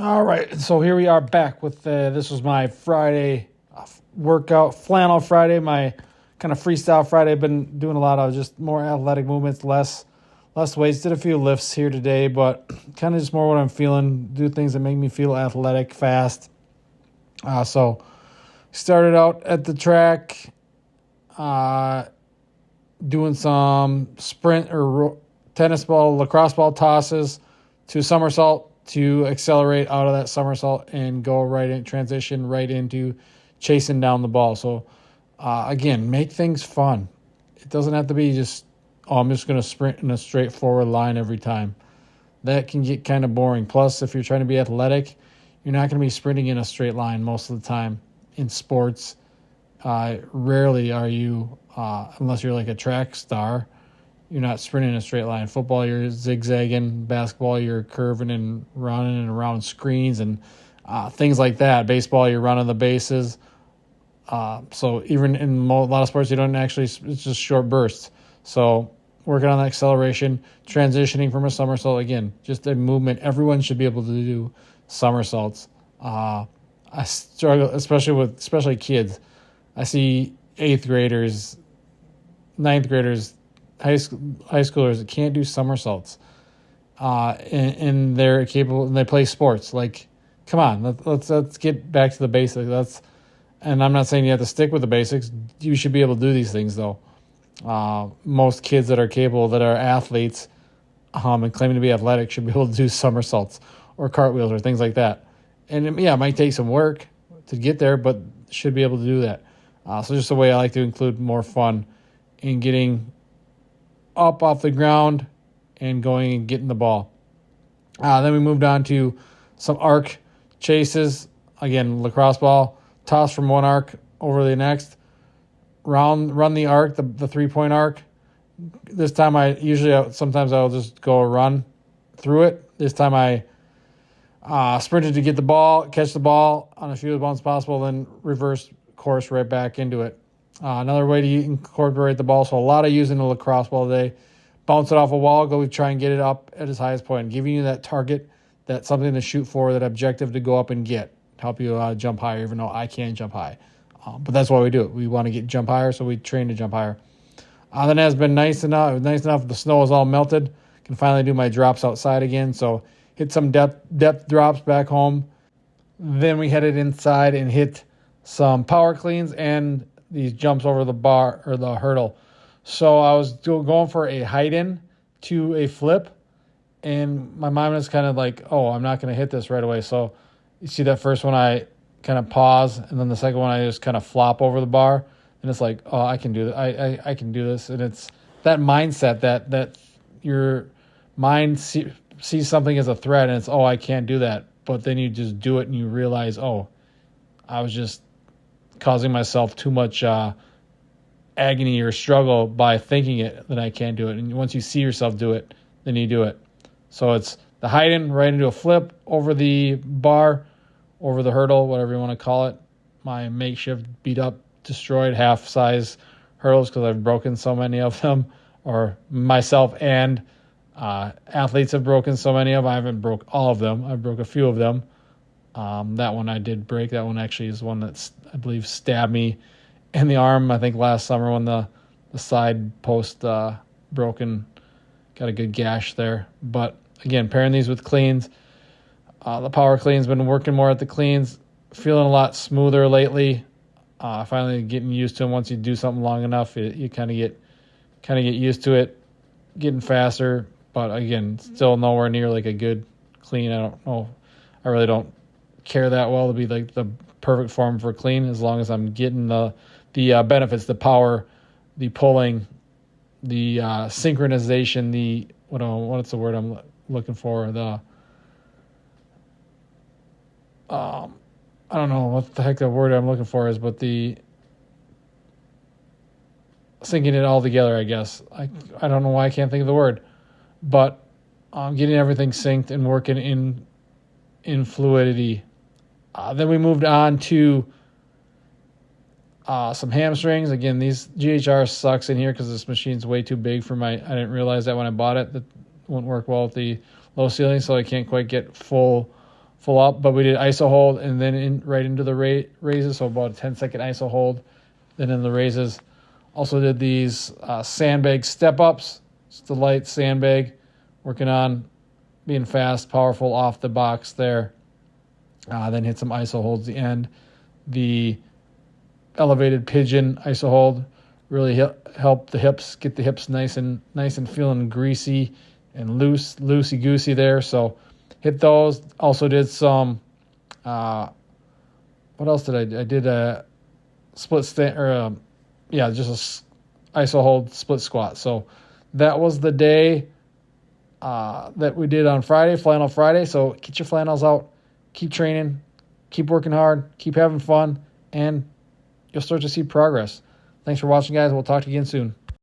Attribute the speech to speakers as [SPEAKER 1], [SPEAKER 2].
[SPEAKER 1] All right, so here we are back with this was my Friday workout, Flannel Friday, my kind of freestyle Friday. I've been doing a lot of just more athletic movements, less weights. Did a few lifts here today, but kind of just more what I'm feeling. Do things that make me feel athletic, fast. So started out at the track, doing some sprint or tennis ball, lacrosse ball tosses to somersault to accelerate out of that somersault and go right in, transition right into chasing down the ball. So, again, make things fun. It doesn't have to be just, I'm just going to sprint in a straightforward line every time. That can get kind of boring. Plus, if you're trying to be athletic, you're not going to be sprinting in a straight line most of the time in sports. Rarely are you, unless you're like a track star, you're not sprinting in a straight line. Football, you're zigzagging. Basketball, you're curving and running and around screens and things like that. Baseball, you're running the bases. So even in a lot of sports, you don't actually, it's just short bursts. So working on that acceleration, transitioning from a somersault, again, just a movement. Everyone should be able to do somersaults. I struggle, especially kids. I see 8th graders, 9th graders, high schoolers that can't do somersaults, and they're capable and they play sports. Like, come on, let's get back to the basics. And I'm not saying you have to stick with the basics. You should be able to do these things though. Most kids that are capable, that are athletes, and claiming to be athletic, should be able to do somersaults or cartwheels or things like that. And it might take some work to get there, but should be able to do that. So just a way I like to include more fun in getting up off the ground and going and getting the ball. Then we moved on to some arc chases. Again, lacrosse ball, toss from one arc over the next. Run the arc, the 3-point arc. This time sometimes I'll just go run through it. This time I sprinted to get the ball, catch the ball on as few bounces possible, then reverse course right back into it. Another way to incorporate the ball, so a lot of using the lacrosse ball today. Bounce it off a wall, go try and get it up at its highest point, giving you that target, that something to shoot for, that objective to go up and get, help you jump higher, even though I can't jump high. But that's why we do it. We want to jump higher, so we train to jump higher. Then it has been nice enough. The snow is all melted. Can finally do my drops outside again. So hit some depth drops back home. Then we headed inside and hit some power cleans and these jumps over the bar or the hurdle. So I was going for a height in to a flip, and my mind was kind of like, oh, I'm not going to hit this right away. So you see that first one, I kind of pause, and then the second one, I just kind of flop over the bar, and it's like, oh, I can do that. I can do this. And it's that mindset that your mind sees something as a threat, and it's, oh, I can't do that. But then you just do it, and you realize, oh, I was just causing myself too much agony or struggle by thinking it that I can't do it. And once you see yourself do it, then you do it. So it's the height in, right into a flip, over the bar, over the hurdle, whatever you want to call it. My makeshift, beat up, destroyed half-size hurdles because I've broken so many of them, or myself and athletes have broken so many of them. I haven't broke all of them. I broke a few of them. That one I did break. That one actually is one that's, I believe, stabbed me in the arm, I think last summer when the side post broken. Got a good gash there. But again, pairing these with cleans. The power clean's been working more at the cleans. Feeling a lot smoother lately. Finally getting used to them. Once you do something long enough, you kind of get used to it. Getting faster. But again, still nowhere near like a good clean. I don't know. I really don't care that well to be like the perfect form for clean, as long as I'm getting the benefits, the power, the pulling, the synchronization, what's the word I'm looking for? I don't know what the heck the word I'm looking for is, but the syncing it all together, I guess. I don't know why I can't think of the word, but getting everything synced and working in fluidity. Then we moved on to some hamstrings. Again, these GHR sucks in here because this machine's way too big for I didn't realize that when I bought it, that wouldn't work well with the low ceiling, so I can't quite get full full up, but we did iso hold and then right into the raises, so about a 10-second iso hold, then in the raises. Also did these sandbag step-ups, just the light sandbag, working on being fast, powerful off the box there. Then hit some iso holds at the end. The elevated pigeon iso hold really helped the hips, get the hips nice and feeling greasy and loosey goosey there. So hit those. Also did some. What else did I do? I did a split stand just a iso hold split squat. So that was the day that we did on Friday, Flannel Friday. So get your flannels out, keep training, keep working hard, keep having fun, and you'll start to see progress. Thanks for watching, guys. We'll talk to you again soon.